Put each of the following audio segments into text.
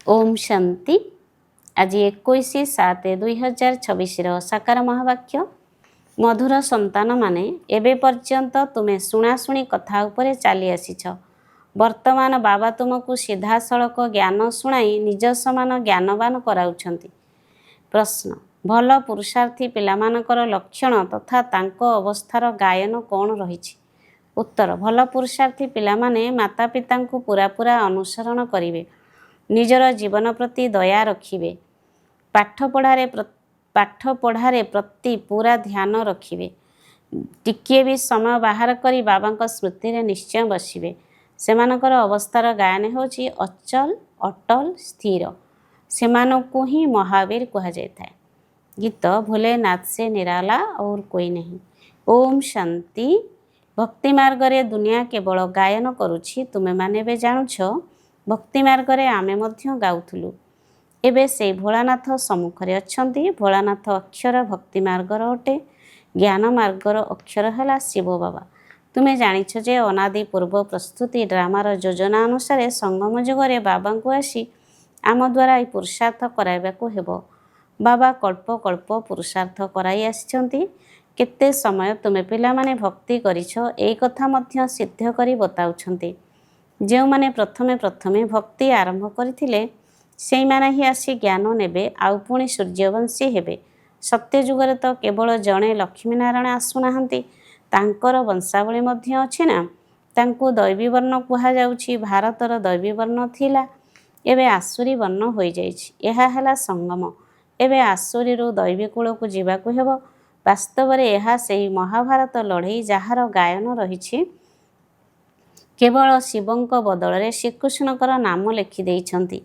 ओम शांति। आज 21/7/2026 साकार महावाक्य। मधुर संतान माने एबे पर्यंत तुम्हें शुणाशुणी कथा उपरे चली आसीछ। वर्तमान बाबा तुमको सीधा सड़क ज्ञान शुणाई निज समान ज्ञानवान कराउछंती। प्रश्न, भल पुरुषार्थी पिलामानकर लक्षण तथा तांको अवस्थार गायन कौन रहिछि? उत्तर, भल पुरुषार्थी पिलामाने माता पितांकु पूरा पूरा अनुसरण करिवे, निजर जीवन प्रति दया रखिवे, पाठ पढ़ारे प्रति पूरा ध्यान रखिवे, टिकिए भी समय बाहर करी बाबांक स्मृति रे निश्चय बसिवे। सेमानकर अवस्थार गायन होछि अचल, अटल, स्थिर। सेमानकु ही महावीर कहा जाता है। गीत भोलेनाथ से निराला और कोई नहीं। ओम शांति। भक्ति मार्ग रे दुनिया केवल गायन करुछि, तुमे माने बे जानुछ। भक्ति मार्ग रे आमे मध्य गाउथुलु। एबे से भोलानाथ सम्मुखरे अछंती। भोलानाथ अक्षर भक्ति मार्गर अटे। ज्ञान मार्गर अक्षर हला शिव बाबा। तुमे जानिछ जे अनादि पूर्व प्रस्तुति ड्रामार योजना अनुसार संगम जुगरे बाबांकु आसी आम द्वारा ई पुरुषार्थ कराइबाकु हेबो। बाबा कल्प कल्प पुरुषार्थ कराई आछंती। केते समय तुमे पिला माने भक्ति करिछ एई कथा मध्य सिद्ध करी बताउछंती। जो माने प्रथमे प्रथमे भक्ति आरंभ करथिले सेई माने ही आसी ज्ञान नेबे आउ पुणी सूर्यवंशी हेबे। सत्य जुगरे तो केवल जणे लक्ष्मीनारायण आसुनाहांती, तांकर वंशावली मध्य अछि ना। तांकु दैवी वर्ण कुहा जाउछि। भारतर दैवी वर्ण थिला, एबे आसुरी वर्ण होई जाइछि। एहा हला संगम। एबे आसुरी रु दैवी कुल को जीवाकु हेबो। वास्तव रे एहा सेई महाभारत लड़ई जहार गायन रहिछि। केवल शिवंक बदल रे श्रीकृष्णकर नाम लिखि देइछंती।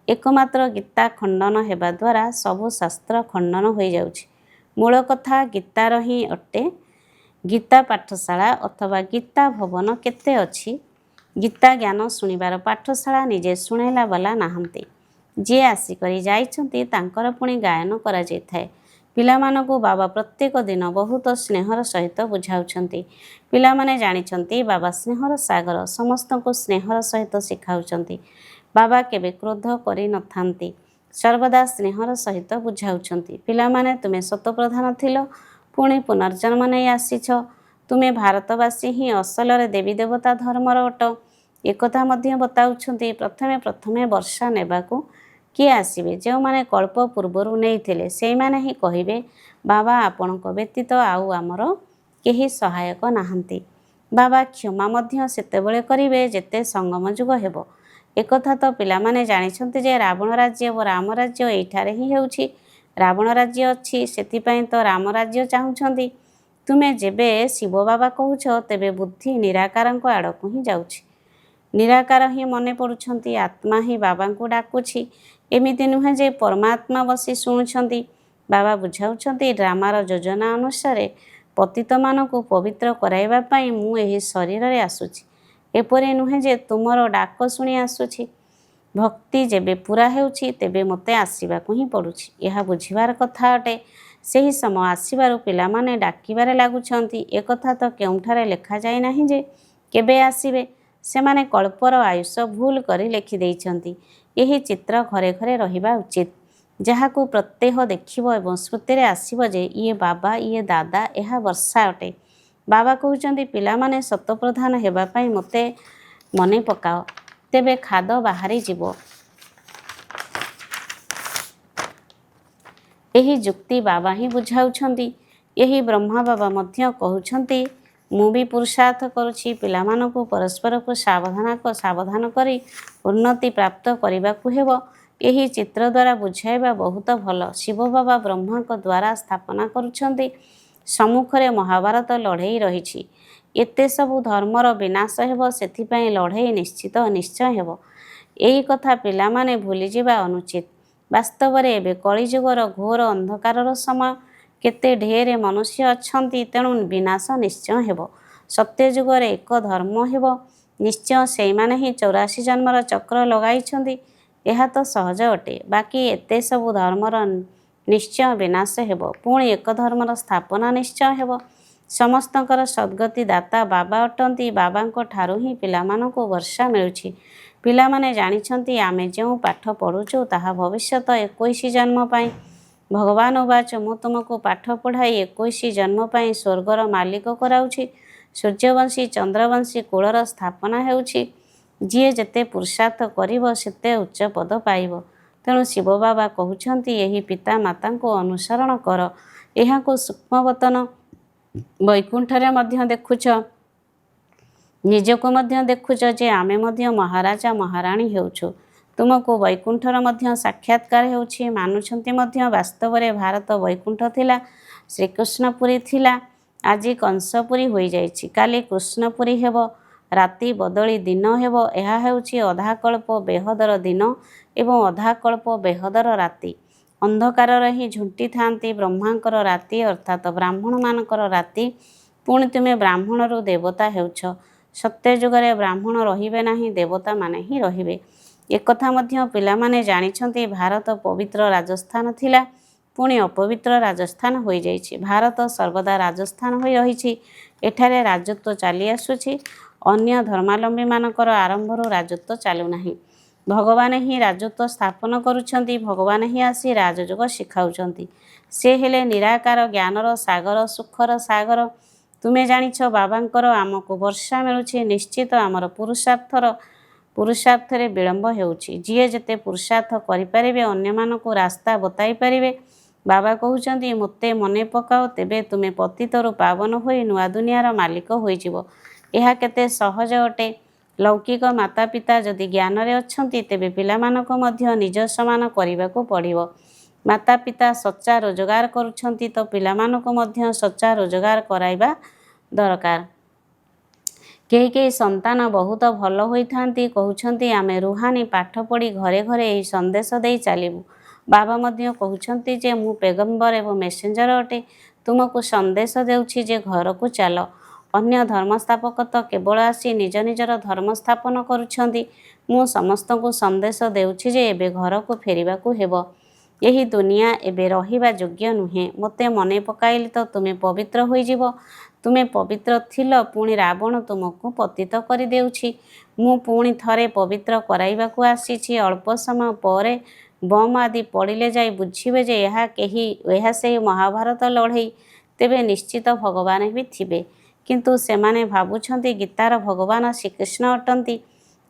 एकमात्र गीता खंडन हेबा द्वारा सबु शास्त्र खंडन होई जाउछि। मूल कथा गीतार ही अटे। गीता पाठशाला अथवा गीता भवन केते अछि? गीता ज्ञान शुणिबार पाठशाला निजे शुणैला वाला नाहंती। जे आसी करी जाइछंती तांकर पुणी गायन करा जायथाय। पिलामानकु बाबा प्रत्येक दिन बहुत स्नेहर सहित बुझाउछंती। पिलामाने जानिछंती बाबा स्नेहर सागर, समस्तको स्नेहर सहित शिखाउछंती। बाबा केबे क्रोध करी नथांती, सर्वदा स्नेहर सहित बुझाउछंती। पिलामाने तुमे सतप्रधान थिलो, पुणी पुनर्जन्म नै आसीछ। तुमे भारतवासी ही असलरे देवी देवता धर्मर अट, एकथा मध्य बताउछंती। प्रथमे प्रथमे वर्षा नेबाकू किए आसीबे? जो माने कल्प पूर्वरु नैथिले सेई माने ही कहिबे बाबा आपणको व्यतीत आउ आमर केही सहायक नाहंती। बाबा क्षमा मध्य सेतेबेले करिवे जेते संगम जुग हेबो। एकथा तो पिलामाने जानिछंती जे रावण राज्य व राम राज्य एइठारे ही हेउछि। रावण राज्य अछि सेतिपई तो राम राज्य चाहुछंती। तुमे जेबे शिव बाबा कहुछ तेबे बुद्धि निराकारंको आड़कु ही जाउछि। निराकार ही मने पड़ुछंती, आत्मा ही बाबांकु डाकुछि। एमिति नुहे जे परमात्मा बसी शुणुछंती। बाबा बुझाउछंती ड्रामार योजना अनुसार पतित मानकु पवित्र कराइबा पई मु एही शरीर रे आसुछि। एपरि नुहे जे तुमर डाक शुणी आसुछि। भक्ति जेबे पूरा हेउछि तेबे मते आसीबाकु ही पड़ुछि। एहा बुझिबार कथा अटे। सेही समय आसीबारु पिलामाने डाकिबारे लागुछंती। एकथा तो केउठारे लेखा जाय नाही जे केबे आसीबे। सेमाने कल्पर आयुष भूल करी लेखि देइछंती। एही चित्र घरे घरे रहिबा उचित, जहाकु प्रत्येह देखिबो एवं स्मृति रे आसीबो जे इए बाबा इए दादा एहा वर्षा अटे। बाबा कहउचंती पिलामाने सतप्रधान हेबा पई मते मने पकाओ, तेबे खाद बाहारी जीवो। एही जुक्ति बाबा ही बुझाउछंती। एही ब्रह्मा बाबा मध्य कहउछंती मु भी पुरुषार्थ करुछि। पिलामानकु परस्पर को सावधान करी उन्नति प्राप्त करिबाकु हेबो। एही चित्र द्वारा बुझाइबा बहुत भल। शिव बाबा ब्रह्माक द्वारा स्थापना करुछंती। सम्मुखरे महाभारत लड़ई रहिछि। एते सबु धर्मर विनाश हेबो, सेथिपई लड़ई निश्चित निश्चय हेबो। एही कथा पिलामाने भूली जिबा अनुचित। वास्तव रे एबे कलिजुगर घोर अंधकारर समय। केते ढेर मनुष्य अछंती, तेणु विनाश निश्चय हेबो। सत्य जुगरे एक धर्म हेबो निश्चय। सेइमाने ही 84 जन्मर चक्र लगाइछंती। एहा तो सहज अटे। बाकी एते सबु धर्मर निश्चय विनाश हेबो, पुणी एक धर्मर स्थापना निश्चय हेबो। समस्तंकर सद्गति दाता बाबा अटंती। बाबांको ठारू ही पिलामानंको वर्षा मिलुछि। ପିଲାମାନେ ଜାଣିଛନ୍ତି ଆମେ ଯେଉଁ ପାଠ ପଢ଼ୁଛୁ ତାହା ଭବିଷ୍ୟତ 21 ଜନ୍ମ ପାଇଁ। ଭଗବାନ ଉବାଚ ମୁଁ ତୁମକୁ ପାଠ ପଢ଼ାଇ 21 ଜନ୍ମ ପାଇଁ ସ୍ୱର୍ଗର ମାଲିକ କରାଉଛି। ସୂର୍ଯ୍ୟବଂଶୀ ଚନ୍ଦ୍ରବଂଶୀ କୁଳର ସ୍ଥାପନା ହେଉଛି। ଯିଏ ଯେତେ ପୁରୁଷାର୍ଥ କରିବ ସେତେ ଉଚ୍ଚ ପଦ ପାଇବ। ତେଣୁ ଶିବ ବାବା କହୁଛନ୍ତି ଏହି ପିତା ମାତାଙ୍କୁ ଅନୁସରଣ କର। ଏହାକୁ ସୂକ୍ଷ୍ମବତନ ବୈକୁଣ୍ଠରେ ମଧ୍ୟ ଦେଖୁଛ, ନିଜକୁ ମଧ୍ୟ ଦେଖୁଛ ଯେ ଆମେ ମଧ୍ୟ ମହାରାଜା ମହାରାଣୀ ହେଉଛୁ। ତୁମକୁ ବୈକୁଣ୍ଠର ମଧ୍ୟ ସାକ୍ଷାତକାର ହେଉଛି, ମାନୁଛନ୍ତି ମଧ୍ୟ। ବାସ୍ତବରେ ଭାରତ ବୈକୁଣ୍ଠ ଥିଲା, ଶ୍ରୀକୃଷ୍ଣପୁରୀ ଥିଲା, ଆଜି କଂସପୁରୀ ହୋଇଯାଇଛି, କାଲି କୃଷ୍ଣପୁରୀ ହେବ, ରାତି ବଦଳି ଦିନ ହେବ। ଏହା ହେଉଛି ଅଧାକଳ୍ପ ବେହଦର ଦିନ ଏବଂ ଅଧାକଳ୍ପ ବେହଦର ରାତି। ଅନ୍ଧକାରରେ ହିଁ ଝୁଣ୍ଟିଥାନ୍ତି ବ୍ରହ୍ମାଙ୍କର ରାତି ଅର୍ଥାତ୍ ବ୍ରାହ୍ମଣମାନଙ୍କର ରାତି। ପୁଣି ତୁମେ ବ୍ରାହ୍ମଣରୁ ଦେବତା ହେଉଛ। ସତ୍ୟ ଯୁଗରେ ବ୍ରାହ୍ମଣ ରହିବେ ନାହିଁ, ଦେବତାମାନେ ହିଁ ରହିବେ। ଏକଥା ମଧ୍ୟ ପିଲାମାନେ ଜାଣିଛନ୍ତି। ଭାରତ ପବିତ୍ର ରାଜସ୍ଥାନ ଥିଲା, ପୁଣି ଅପବିତ୍ର ରାଜସ୍ଥାନ ହୋଇଯାଇଛି। ଭାରତ ସର୍ବଦା ରାଜସ୍ଥାନ ହୋଇ ରହିଛି। ଏଠାରେ ରାଜତ୍ୱ ଚାଲି ଆସୁଛି। ଅନ୍ୟ ଧର୍ମାବଲମ୍ବୀମାନଙ୍କର ଆରମ୍ଭରୁ ରାଜତ୍ୱ ଚାଲୁନାହିଁ। ଭଗବାନ ହିଁ ରାଜତ୍ୱ ସ୍ଥାପନ କରୁଛନ୍ତି। ଭଗବାନ ହିଁ ଆସି ରାଜଯୋଗ ଶିଖାଉଛନ୍ତି। ସେ ହେଲେ ନିରାକାର ଜ୍ଞାନର ସାଗର, ସୁଖର ସାଗର। ତୁମେ ଜାଣିଛ ବାବାଙ୍କର ଆମକୁ ବର୍ଷା ମିଳୁଛି। ନିଶ୍ଚିତ ଆମର ପୁରୁଷାର୍ଥରେ ବିଳମ୍ବ ହେଉଛି। ଯିଏ ଯେତେ ପୁରୁଷାର୍ଥ କରିପାରିବେ, ଅନ୍ୟମାନଙ୍କୁ ରାସ୍ତା ବତାଇ ପାରିବେ। ବାବା କହୁଛନ୍ତି ମୋତେ ମନେ ପକାଅ, ତେବେ ତୁମେ ପତିତରୁ ପାବନ ହୋଇ ନୂଆ ଦୁନିଆର ମାଲିକ ହୋଇଯିବ। ଏହା କେତେ ସହଜ ଅଟେ। ଲୌକିକ ମାତାପିତା ଯଦି ଜ୍ଞାନରେ ଅଛନ୍ତି, ତେବେ ପିଲାମାନଙ୍କୁ ମଧ୍ୟ ନିଜ ସମାନ କରିବାକୁ ପଡ଼ିବ। ମାତାପିତା ସଚ୍ଚା ରୋଜଗାର କରୁଛନ୍ତି ତ ପିଲାମାନଙ୍କୁ ମଧ୍ୟ ସଚ୍ଚା ରୋଜଗାର କରାଇବା ଦରକାର। କେହି କେହି ସନ୍ତାନ ବହୁତ ଭଲ ହୋଇଥାନ୍ତି, କହୁଛନ୍ତି ଆମେ ରୁହାନୀ ପାଠ ପଢ଼ି ଘରେ ଘରେ ଏହି ସନ୍ଦେଶ ଦେଇ ଚାଲିବୁ। ବାବା ମଧ୍ୟ କହୁଛନ୍ତି ଯେ ମୁଁ ପେଗମ୍ବର ଏବଂ ମେସେଞ୍ଜର ଅଟେ। ତୁମକୁ ସନ୍ଦେଶ ଦେଉଛି ଯେ ଘରକୁ ଚାଲ। ଅନ୍ୟ ଧର୍ମସ୍ଥାପକ ତ କେବଳ ଆସି ନିଜ ନିଜର ଧର୍ମ ସ୍ଥାପନ କରୁଛନ୍ତି। ମୁଁ ସମସ୍ତଙ୍କୁ ସନ୍ଦେଶ ଦେଉଛି ଯେ ଏବେ ଘରକୁ ଫେରିବାକୁ ହେବ। ଏହି ଦୁନିଆ ଏବେ ରହିବା ଯୋଗ୍ୟ ନୁହେଁ। ମୋତେ ମନେ ପକାଇଲେ ତ ତୁମେ ପବିତ୍ର ହୋଇଯିବ। ତୁମେ ପବିତ୍ର ଥିଲ, ପୁଣି ରାବଣ ତୁମକୁ ପତିତ କରିଦେଉଛି। ମୁଁ ପୁଣି ଥରେ ପବିତ୍ର କରାଇବାକୁ ଆସିଛି। ଅଳ୍ପ ସମୟ ପରେ ବମ୍ ଆଦି ପଡ଼ିଲେ ଯାଇ ବୁଝିବେ ଯେ ଏହା ସେହି ମହାଭାରତ ଲଢ଼େଇ। ତେବେ ନିଶ୍ଚିତ ଭଗବାନ ବି ଥିବେ, କିନ୍ତୁ ସେମାନେ ଭାବୁଛନ୍ତି ଗୀତାର ଭଗବାନ ଶ୍ରୀକୃଷ୍ଣ ଅଟନ୍ତି।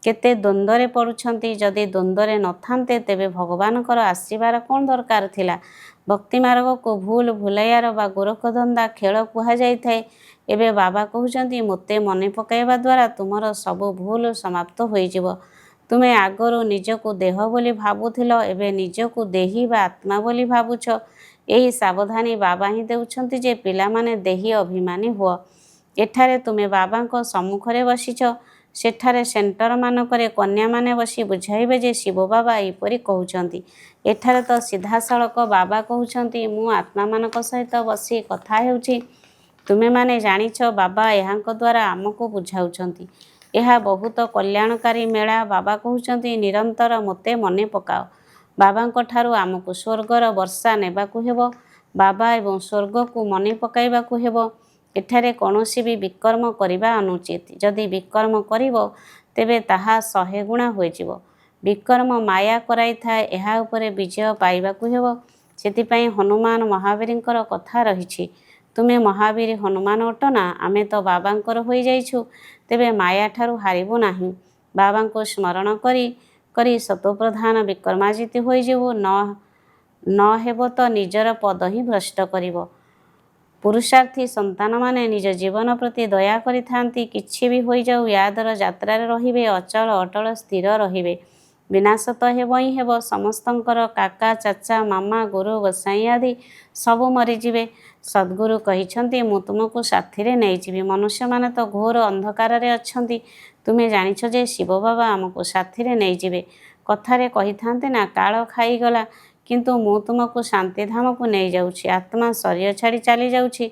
କେତେ ଦ୍ୱନ୍ଦ୍ୱରେ ପଡ଼ୁଛନ୍ତି। ଯଦି ଦ୍ୱନ୍ଦ୍ୱରେ ନଥାନ୍ତେ ତେବେ ଭଗବାନଙ୍କର ଆସିବାର କ'ଣ ଦରକାର ଥିଲା। ଭକ୍ତି ମାର୍ଗକୁ ଭୁଲ ଭୁଲାଇବାର ବା ଗୋରଖଧନ୍ଦା ଖେଳ କୁହାଯାଇଥାଏ। ଏବେ ବାବା କହୁଛନ୍ତି ମୋତେ ମନେ ପକାଇବା ଦ୍ୱାରା ତୁମର ସବୁ ଭୁଲ ସମାପ୍ତ ହୋଇଯିବ। ତୁମେ ଆଗରୁ ନିଜକୁ ଦେହ ବୋଲି ଭାବୁଥିଲ, ଏବେ ନିଜକୁ ଦେହୀ ବା ଆତ୍ମା ବୋଲି ଭାବୁଛ। ଏହି ସାବଧାନୀ ବାବା ହିଁ ଦେଉଛନ୍ତି ଯେ ପିଲାମାନେ ଦେହୀ ଅଭିମାନୀ ହୁଅ। ଏଠାରେ ତୁମେ ବାବାଙ୍କ ସମ୍ମୁଖରେ ବସିଛ, ସେଠାରେ ସେଣ୍ଟରମାନଙ୍କରେ କନ୍ୟାମାନେ ବସି ବୁଝାଇବେ ଯେ ଶିବ ବାବା ଏହିପରି କହୁଛନ୍ତି। ଏଠାରେ ତ ସିଧାସଳଖ ବାବା କହୁଛନ୍ତି ମୁଁ ଆତ୍ମାମାନଙ୍କ ସହିତ ବସି କଥା ହେଉଛି। ତୁମେମାନେ ଜାଣିଛ ବାବା ଏହାଙ୍କ ଦ୍ୱାରା ଆମକୁ ବୁଝାଉଛନ୍ତି। ଏହା ବହୁତ କଲ୍ୟାଣକାରୀ ମେଳା। ବାବା କହୁଛନ୍ତି ନିରନ୍ତର ମୋତେ ମନେ ପକାଅ। ବାବାଙ୍କ ଠାରୁ ଆମକୁ ସ୍ୱର୍ଗର ବର୍ଷା ନେବାକୁ ହେବ। ବାବା ଏବଂ ସ୍ୱର୍ଗକୁ ମନେ ପକାଇବାକୁ ହେବ। ଏଠାରେ କୌଣସି ବି ବିକର୍ମ କରିବା ଅନୁଚିତ। ଯଦି ବିକର୍ମ କରିବ ତେବେ ତାହା 100 ଗୁଣା ହୋଇଯିବ। ବିକର୍ମ ମାୟା କରାଇଥାଏ, ଏହା ଉପରେ ବିଜୟ ପାଇବାକୁ ହେବ। ସେଥିପାଇଁ ହନୁମାନ ମହାବୀରଙ୍କର କଥା ରହିଛି। ତୁମେ ମହାବୀର ହନୁମାନ ଅଟ ନା? ଆମେ ତ ବାବାଙ୍କର ହୋଇଯାଇଛୁ, ତେବେ ମାୟା ଠାରୁ ହାରିବୁ ନାହିଁ। ବାବାଙ୍କୁ ସ୍ମରଣ କରି କରି ସତୋପ୍ରଧାନ ବିକ୍ରମାଜିତ ହୋଇଯିବୁ। ନ ହେବ ତ ନିଜର ପଦ ହିଁ ଭ୍ରଷ୍ଟ କରିବ। ପୁରୁଷାର୍ଥୀ ସନ୍ତାନମାନେ ନିଜ ଜୀବନ ପ୍ରତି ଦୟା କରିଥାନ୍ତି। କିଛି ବି ହୋଇଯାଉ ୟାଦର ଯାତ୍ରାରେ ରହିବେ, ଅଚଳ ଅଟଳ ସ୍ଥିର ରହିବେ। ବିନାଶ ତ ହେବ ହିଁ ହେବ। ସମସ୍ତଙ୍କର କାକା ଚାଚା ମାମା ଗୁରୁ ଗୋସାଇଁ ଆଦି ସବୁ ମରିଯିବେ। ସଦ୍ଗୁରୁ କହିଛନ୍ତି ମୁଁ ତୁମକୁ ସାଥିରେ ନେଇଯିବି। ମନୁଷ୍ୟମାନେ ତ ଘୋର ଅନ୍ଧକାରରେ ଅଛନ୍ତି। ତୁମେ ଜାଣିଛ ଯେ ଶିବ ବାବା ଆମକୁ ସାଥିରେ ନେଇଯିବେ। କଥାରେ କହିଥାନ୍ତି ନା କାଳ ଖାଇଗଲା, କିନ୍ତୁ ମୁଁ ତୁମକୁ ଶାନ୍ତିଧାମକୁ ନେଇଯାଉଛି। ଆତ୍ମା ଶରୀର ଛାଡ଼ି ଚାଲିଯାଉଛି,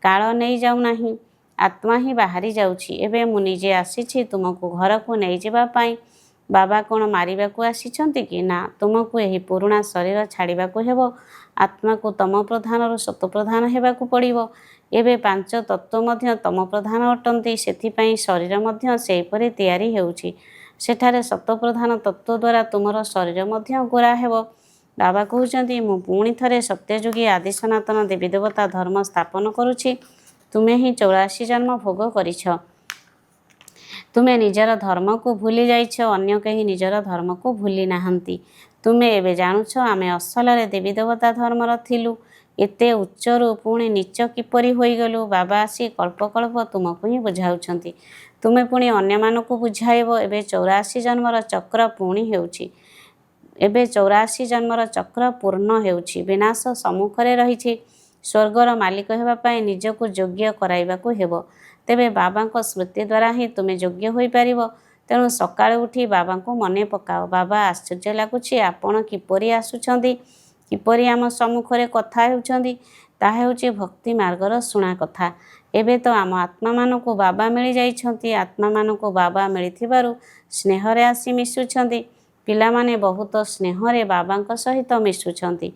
କାଳ ନେଇଯାଉନାହିଁ, ଆତ୍ମା ହିଁ ବାହାରି ଯାଉଛି। ଏବେ ମୁଁ ନିଜେ ଆସିଛି ତୁମକୁ ଘରକୁ ନେଇଯିବା ପାଇଁ। ବାବା କ'ଣ ମାରିବାକୁ ଆସିଛନ୍ତି କି? ନା, ତୁମକୁ ଏହି ପୁରୁଣା ଶରୀର ଛାଡ଼ିବାକୁ ହେବ। ଆତ୍ମାକୁ ତମ ପ୍ରଧାନରୁ ସତୋପ୍ରଧାନ ହେବାକୁ ପଡ଼ିବ। ଏବେ 5 ତତ୍ତ୍ୱ ମଧ୍ୟ ତମ ପ୍ରଧାନ ଅଟନ୍ତି। ସେଥିପାଇଁ ଶରୀର ମଧ୍ୟ ସେହିପରି ତିଆରି ହେଉଛି। ସେଠାରେ ସତପ୍ରଧାନ ତତ୍ତ୍ୱ ଦ୍ୱାରା ତୁମର ଶରୀର ମଧ୍ୟ ଗୋରା ହେବ। ବାବା କହୁଛନ୍ତି ମୁଁ ପୁଣି ଥରେ ସତ୍ୟଯୁଗୀ ଆଦି ସନାତନ ଦେବୀ ଦେବତା ଧର୍ମ ସ୍ଥାପନ କରୁଛି। ତୁମେ ହିଁ 84 ଜନ୍ମ ଭୋଗ କରିଛ। ତୁମେ ନିଜର ଧର୍ମକୁ ଭୁଲି ଯାଇଛ, ଅନ୍ୟ କେହି ନିଜର ଧର୍ମକୁ ଭୁଲି ନାହାନ୍ତି। ତୁମେ ଏବେ ଜାଣୁଛ ଆମେ ଅସଲରେ ଦେବୀ ଦେବତା ଧର୍ମର ଥିଲୁ। ଏତେ ଉଚ୍ଚରୁ ପୁଣି ନୀଚ କିପରି ହୋଇଗଲୁ? ବାବା ଆସି କଳ୍ପକଳ୍ପ ତୁମକୁ ହିଁ ବୁଝାଉଛନ୍ତି। ତୁମେ ପୁଣି ଅନ୍ୟମାନଙ୍କୁ ବୁଝାଇବ। ଏବେ 84 ଜନ୍ମର ଚକ୍ର ପୁଣି ହେଉଛି। ଏବେ 84 ଜନ୍ମର ଚକ୍ର ପୂର୍ଣ୍ଣ ହେଉଛି। ବିନାଶ ସମ୍ମୁଖରେ ରହିଛି। ସ୍ୱର୍ଗର ମାଲିକ ହେବା ପାଇଁ ନିଜକୁ ଯୋଗ୍ୟ କରାଇବାକୁ ହେବ। ତେବେ ବାବାଙ୍କ ସ୍ମୃତି ଦ୍ୱାରା ହିଁ ତୁମେ ଯୋଗ୍ୟ ହୋଇପାରିବ। ତେଣୁ ସକାଳୁ ଉଠି ବାବାଙ୍କୁ ମନେ ପକାଅ। ବାବା ଆଶ୍ଚର୍ଯ୍ୟ ଲାଗୁଛି ଆପଣ କିପରି ଆସୁଛନ୍ତି, କିପରି ଆମ ସମ୍ମୁଖରେ କଥା ହେଉଛନ୍ତି। ତାହା ହେଉଛି ଭକ୍ତି ମାର୍ଗର ଶୁଣା କଥା। ଏବେ ତ ଆମ ଆତ୍ମାମାନଙ୍କୁ ବାବା ମିଳିଯାଇଛନ୍ତି। ଆତ୍ମାମାନଙ୍କୁ ବାବା ମିଳିଥିବାରୁ ସ୍ନେହରେ ଆସି ମିଶୁଛନ୍ତି। ପିଲାମାନେ ବହୁତ ସ୍ନେହରେ ବାବାଙ୍କ ସହିତ ମିଶୁଛନ୍ତି।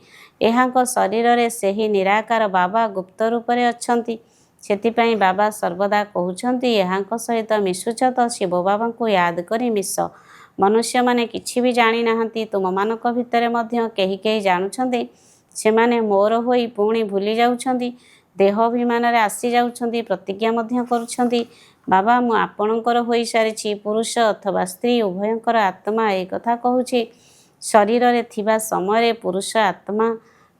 ଏହାଙ୍କ ଶରୀରରେ ସେହି ନିରାକାର ବାବା ଗୁପ୍ତ ରୂପରେ ଅଛନ୍ତି। ସେଥିପାଇଁ ବାବା ସର୍ବଦା କହୁଛନ୍ତି ଏହାଙ୍କ ସହିତ ମିଶୁଛ ତ ଶିବ ବାବାଙ୍କୁ ୟାଦ କରି ମିଶ। ମନୁଷ୍ୟମାନେ କିଛି ବି ଜାଣିନାହାନ୍ତି। ତୁମମାନଙ୍କ ଭିତରେ ମଧ୍ୟ କେହି କେହି ଜାଣୁଛନ୍ତି। ସେମାନେ ମୋର ହୋଇ ପୁଣି ଭୁଲି ଯାଉଛନ୍ତି। ଦେହ ଅଭିମାନରେ ଆସିଯାଉଛନ୍ତି। ପ୍ରତିଜ୍ଞା ମଧ୍ୟ କରୁଛନ୍ତି ବାବା ମୁଁ ଆପଣଙ୍କର ହୋଇସାରିଛି। ପୁରୁଷ ଅଥବା ସ୍ତ୍ରୀ ଉଭୟଙ୍କର ଆତ୍ମା ଏହି କଥା କହୁଛି। ଶରୀରରେ ଥିବା ସମୟରେ ପୁରୁଷ ଆତ୍ମା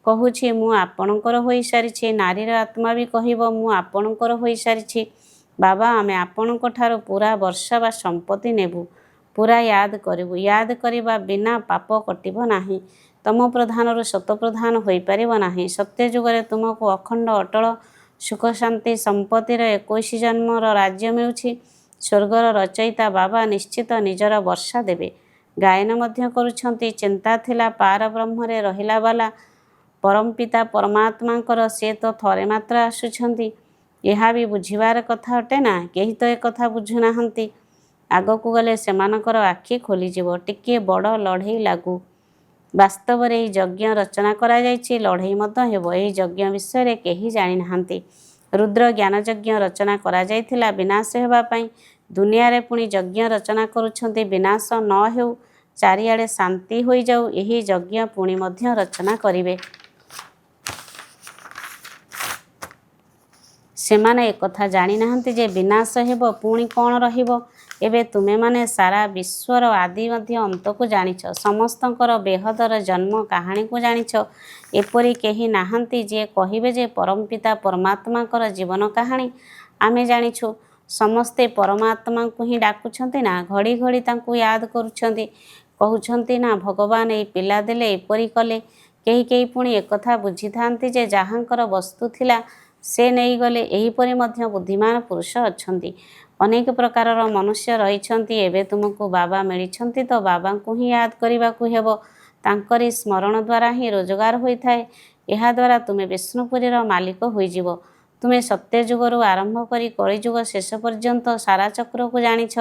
କହୁଛି ମୁଁ ଆପଣଙ୍କର ହୋଇସାରିଛି। ନାରୀର ଆତ୍ମା ବି କହିବ ମୁଁ ଆପଣଙ୍କର ହୋଇସାରିଛି। ବାବା ଆମେ ଆପଣଙ୍କ ଠାରୁ ପୁରା ବର୍ଷ ବା ସମ୍ପତ୍ତି ନେବୁ। ପୁରା ୟାଦ କରିବୁ। ୟାଦ କରିବା ବିନା ପାପ କଟିବ ନାହିଁ। ତମ ପ୍ରଧାନରୁ ସତପ୍ରଧାନ ହୋଇପାରିବ ନାହିଁ। ସତ୍ୟ ଯୁଗରେ ତୁମକୁ ଅଖଣ୍ଡ ଅଟଳ ସୁଖ ଶାନ୍ତି ସମ୍ପତ୍ତିର 21 ଜନ୍ମର ରାଜ୍ୟ ମିଳୁଛି। ସ୍ୱର୍ଗର ରଚୟିତା ବାବା ନିଶ୍ଚିତ ନିଜର ବର୍ଷା ଦେବେ। ଗାୟନ ମଧ୍ୟ କରୁଛନ୍ତି। ଚିନ୍ତା ଥିଲା ପାର ବ୍ରହ୍ମରେ ରହିଲା ବାଲା ପରମପିତା ପରମାତ୍ମାଙ୍କର ସେ ତ ଥରେ ମାତ୍ର ଆସୁଛନ୍ତି। ଏହା ବି ବୁଝିବାର କଥା ଅଟେ ନା। କେହି ତ ଏକଥା ବୁଝୁନାହାନ୍ତି। ଆଗକୁ ଗଲେ ସେମାନଙ୍କର ଆଖି ଖୋଲିଯିବ। ଟିକିଏ ବଡ଼ ଲଢ଼େଇ ଲାଗୁ। ବାସ୍ତବରେ ଏହି ଯଜ୍ଞ ରଚନା କରାଯାଇଛି। ଲଢ଼େଇ ମଧ୍ୟ ହେବ। ଏହି ଯଜ୍ଞ ବିଷୟରେ କେହି ଜାଣିନାହାନ୍ତି। ରୁଦ୍ର ଜ୍ଞାନ ଯଜ୍ଞ ରଚନା କରାଯାଇଥିଲା ବିନାଶ ହେବା ପାଇଁ। ଦୁନିଆରେ ପୁଣି ଯଜ୍ଞ ରଚନା କରୁଛନ୍ତି ବିନାଶ ନ ହେଉ, ଚାରିଆଡ଼େ ଶାନ୍ତି ହୋଇଯାଉ। ଏହି ଯଜ୍ଞ ପୁଣି ମଧ୍ୟ ରଚନା କରିବେ। ସେମାନେ ଏକଥା ଜାଣିନାହାନ୍ତି ଯେ ବିନାଶ ହେବ ପୁଣି କ'ଣ ରହିବ। ଏବେ ତୁମେମାନେ ସାରା ବିଶ୍ୱର ଆଦି ମଧ୍ୟ ଅନ୍ତକୁ ଜାଣିଛ। ସମସ୍ତଙ୍କର ବେହଦର ଜନ୍ମ କାହାଣୀକୁ ଜାଣିଛ। ଏପରି କେହି ନାହାନ୍ତି ଯିଏ କହିବେ ଯେ ପରମପିତା ପରମାତ୍ମାଙ୍କର ଜୀବନ କାହାଣୀ ଆମେ ଜାଣିଛୁ। ସମସ୍ତେ ପରମାତ୍ମାଙ୍କୁ ହିଁ ଡାକୁଛନ୍ତି ନା, ଘଡ଼ି ଘଡ଼ି ତାଙ୍କୁ ୟାଦ କରୁଛନ୍ତି। କହୁଛନ୍ତି ନା ଭଗବାନ ଏଇ ପିଲା ଦେଲେ, ଏପରି କଲେ। କେହି କେହି ପୁଣି ଏକଥା ବୁଝିଥାନ୍ତି ଯେ ଯାହାଙ୍କର ବସ୍ତୁ ଥିଲା ସେ ନେଇଗଲେ। ଏହିପରି ମଧ୍ୟ ବୁଦ୍ଧିମାନ ପୁରୁଷ ଅଛନ୍ତି। ଅନେକ ପ୍ରକାରର ମନୁଷ୍ୟ ରହିଛନ୍ତି। ଏବେ ତୁମକୁ ବାବା ମିଳିଛନ୍ତି ତ ବାବାଙ୍କୁ ହିଁ ୟାଦ କରିବାକୁ ହେବ। ତାଙ୍କରି ସ୍ମରଣ ଦ୍ୱାରା ହିଁ ରୋଜଗାର ହୋଇଥାଏ। ଏହାଦ୍ୱାରା ତୁମେ ବିଷ୍ଣୁପୁରୀର ମାଲିକ ହୋଇଯିବ। ତୁମେ ସତ୍ୟଯୁଗରୁ ଆରମ୍ଭ କରି କଳିଯୁଗ ଶେଷ ପର୍ଯ୍ୟନ୍ତ ସାରା ଚକ୍ରକୁ ଜାଣିଛ।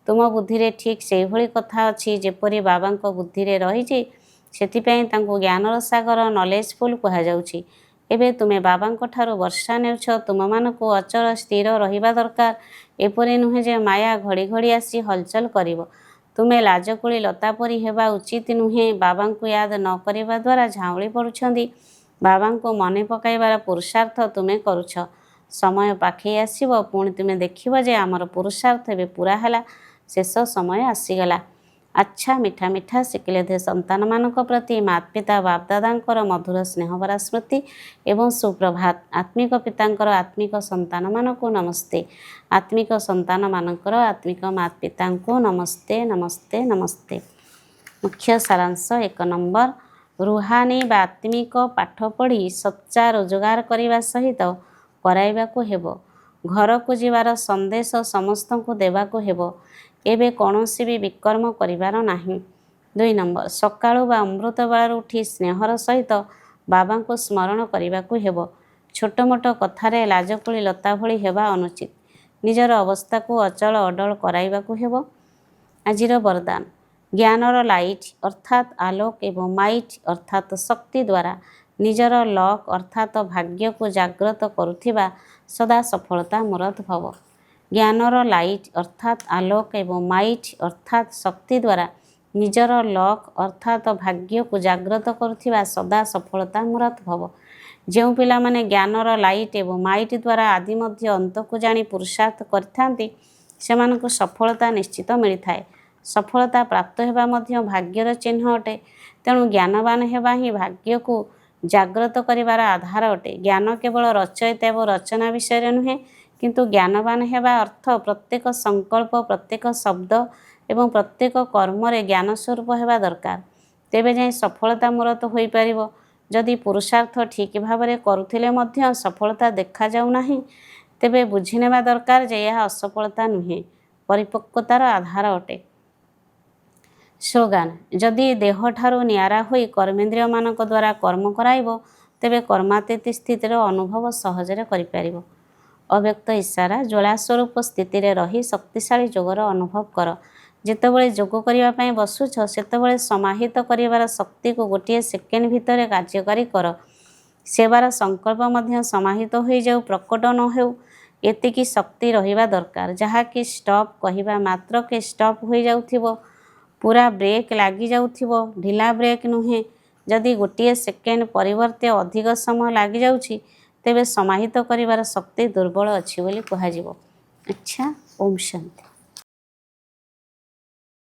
ତୁମ ବୁଦ୍ଧିରେ ଠିକ୍ ସେହିଭଳି କଥା ଅଛି ଯେପରି ବାବାଙ୍କ ବୁଦ୍ଧିରେ ରହିଛି। ସେଥିପାଇଁ ତାଙ୍କୁ ଜ୍ଞାନର ସାଗର ନଲେଜଫୁଲ୍ କୁହାଯାଉଛି। ଏବେ ତୁମେ ବାବାଙ୍କ ଠାରୁ ବର୍ଷା ନେଉଛ। ତୁମମାନଙ୍କୁ ଅଚଳ ସ୍ଥିର ରହିବା ଦରକାର। ଏପରି ନୁହେଁ ଯେ ମାୟା ଘଡ଼ି ଘଡ଼ି ଆସି ହଲଚଲ କରିବ। ତୁମେ ଲାଜକୁଳି ଲତା ପରି ହେବା ଉଚିତ ନୁହେଁ। ବାବାଙ୍କୁ ୟାଦ ନ କରିବା ଦ୍ୱାରା ଝାଉଁଳି ପଡ଼ୁଛନ୍ତି। ବାବାଙ୍କୁ ମନେ ପକାଇବାର ପୁରୁଷାର୍ଥ ତୁମେ କରୁଛ। ସମୟ ପାଖେଇ ଆସିବ ପୁଣି ତୁମେ ଦେଖିବ ଯେ ଆମର ପୁରୁଷାର୍ଥ ଏବେ ପୁରା ହେଲା। ଶେଷ ସମୟ ଆସିଗଲା। ଆଚ୍ଛା ମିଠା ମିଠା ଶିଖିଲେ ସନ୍ତାନମାନଙ୍କ ପ୍ରତି ମାତୃପିତା ବାପଦାଦାଙ୍କର ମଧୁର ସ୍ନେହଭରା ସ୍ମୃତି ଏବଂ ସୁପ୍ରଭାତ। ଆତ୍ମିକ ପିତାଙ୍କର ଆତ୍ମିକ ସନ୍ତାନମାନଙ୍କୁ ନମସ୍ତେ। ଆତ୍ମିକ ସନ୍ତାନମାନଙ୍କର ଆତ୍ମିକ ମାତୃପିତାଙ୍କୁ ନମସ୍ତେ ନମସ୍ତେ ନମସ୍ତେ। ମୁଖ୍ୟ ସାରାଂଶ 1 ନମ୍ବର ରୁହାନୀ ବା ଆତ୍ମିକ ପାଠ ପଢ଼ି ସଚ୍ଚା ରୋଜଗାର କରିବା ସହିତ କରାଇବାକୁ ହେବ। ଘରକୁ ଯିବାର ସନ୍ଦେଶ ସମସ୍ତଙ୍କୁ ଦେବାକୁ ହେବ। ଏବେ କୌଣସି ବି ବିକର୍ମ କରିବାର ନାହିଁ। 2 ନମ୍ବର ସକାଳୁ ବା ଅମୃତ ବେଳାରୁ ଉଠି ସ୍ନେହର ସହିତ ବାବାଙ୍କୁ ସ୍ମରଣ କରିବାକୁ ହେବ। ଛୋଟ ମୋଟ କଥାରେ ଲାଜକୁଳି ଲତା ଭଳି ହେବା ଅନୁଚିତ। ନିଜର ଅବସ୍ଥାକୁ ଅଚଳ ଅଡଳ କରାଇବାକୁ ହେବ। ଆଜିର ବରଦାନ ଜ୍ଞାନର ଲାଇଟ୍ ଅର୍ଥାତ୍ ଆଲୋକ ଏବଂ ମାଇଟ୍ ଅର୍ଥାତ୍ ଶକ୍ତି ଦ୍ୱାରା ନିଜର ଲକ୍ ଅର୍ଥାତ୍ ଭାଗ୍ୟକୁ ଜାଗ୍ରତ କରୁଥିବା ସଦା ସଫଳତା ମୂରତ ଭବ। ज्ञानर लाइट अर्थात आलोक एवं माइट अर्थात शक्ति द्वारा निजर लक अर्थात भाग्य को जाग्रत करुथिबा सदा सफलता मूरत भव। जो पिला माने ज्ञानर लाइट एवं माइट द्वारा आदि मध्य अंत को जानी पुरुषार्थ करथांती सेमानकु सफलता निश्चित मिलता है। सफलता प्राप्त हेबा मध्य भाग्यर चिन्ह अटे। तेणु ज्ञानवान हेबा ही भाग्य को जाग्रत करिवार आधार अटे। ज्ञान केवल रचयिता एवं रचना विषय नुहे, किंतु ज्ञानवान हेबा अर्थ प्रत्येक संकल्प प्रत्येक शब्द एवं प्रत्येक कर्म ज्ञान स्वरूप हेबा दरकार। तेबे जाई सफलता मूरत होई परिबो। जदि पुरुषार्थ ठीक भाव में करुथिले मध्य सफलता देखा जाऊ नाही, तेबे बुझी नेबा दरकार जे यह असफलता नुहे, परिपक्वतार आधार अटे। स्लोगान जदि देह ठारू नियारा होई कर्मेन्द्रिय मानक द्वारा कर्म कराइबो, तेबे कर्मातीत स्थितिर अनुभव सहजरे करिपारिबो। अव्यक्त इशारा ज्वाला स्वरूप स्थिति रही शक्तिशाली जोगर अनुभव कर। जेतेबेले जोग करिबा पई बसुछ सेतेबेले समाहित करिवार शक्ति को गोटे सेकेंड भितर कार्यकारी कर। सेवार संकल्प मध्य समाहित हो जाऊ, प्रकट न हो, एतिकी शक्ति रहिबा दरकार। जहाँकि स्टॉप कहिबा मात्र के स्टॉप हो जाउथिबो, पूरा ब्रेक लागी जाउथिबो, ढिला ब्रेक नुहे। जदि गोटे सेकेंड परिवर्ते अधिक समय लागी जाउछि, तेबे समाहित करिवार शक्ति दुर्बल अछि बोली कहाजिबो। अच्छा, ओम शांति।